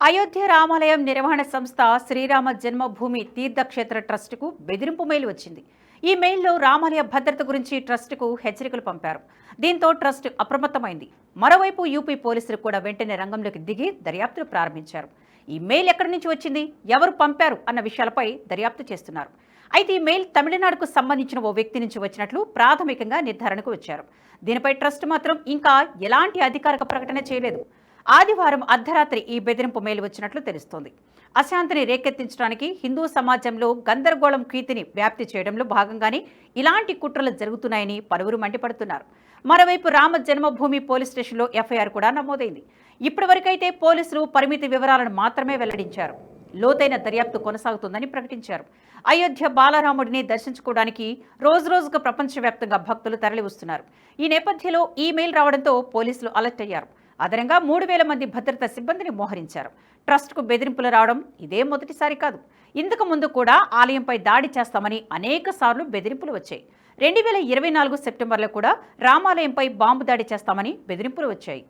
అయోధ్య రామాలయం నిర్వహణ సంస్థ శ్రీరామ జన్మభూమి తీర్థక్షేత్ర ట్రస్టుకు బెదిరింపు మెయిల్ వచ్చింది. ఈ మెయిల్లో రామాలయ భద్రత గురించి ట్రస్టుకు హెచ్చరికలు పంపారు. దీంతో ట్రస్ట్ అప్రమత్తమైంది. మరోవైపు యూపీ పోలీసులు కూడా వెంటనే రంగంలోకి దిగి దర్యాప్తులు ప్రారంభించారు. ఈ మెయిల్ ఎక్కడి నుంచి వచ్చింది, ఎవరు పంపారు అన్న విషయాలపై దర్యాప్తు చేస్తున్నారు. అయితే ఈ మెయిల్ తమిళనాడుకు సంబంధించిన ఓ వ్యక్తి నుంచి వచ్చినట్లు ప్రాథమికంగా నిర్ధారణకు వచ్చారు. దీనిపై ట్రస్ట్ మాత్రం ఇంకా ఎలాంటి అధికారిక ప్రకటన చేయలేదు. ఆదివారం అర్ధరాత్రి ఈ బెదిరింపు మెయిల్ వచ్చినట్లు తెలుస్తోంది. అశాంతిని రేకెత్తించడానికి హిందూ సమాజంలో గందరగోళం కీర్తిని వ్యాప్తి చేయడంలో భాగంగానే ఇలాంటి కుట్రలు జరుగుతున్నాయని పలువురు మండిపడుతున్నారు. మరోవైపు రామ జన్మభూమి పోలీస్ స్టేషన్లో ఎఫ్ఐఆర్ కూడా నమోదైంది. ఇప్పటివరకైతే పోలీసులు పరిమిత వివరాలను మాత్రమే వెల్లడించారు. లోతైన దర్యాప్తు కొనసాగుతుందని ప్రకటించారు. అయోధ్య బాలరాముడిని దర్శించుకోవడానికి రోజురోజుకు ప్రపంచవ్యాప్తంగా భక్తులు తరలివస్తున్నారు. ఈ నేపథ్యంలో ఈ మెయిల్ రావడంతో పోలీసులు అలర్ట్ అయ్యారు. అదనంగా 3000 మంది భద్రతా సిబ్బందిని మోహరించారు. ట్రస్ట్కు బెదిరింపులు రావడం ఇదే మొదటిసారి కాదు. ఇంతకు ముందు కూడా ఆలయంపై దాడి చేస్తామని అనేక సార్లు బెదిరింపులు వచ్చాయి. 2024 సెప్టెంబర్లో కూడా రామాలయంపై బాంబు దాడి చేస్తామని బెదిరింపులు వచ్చాయి.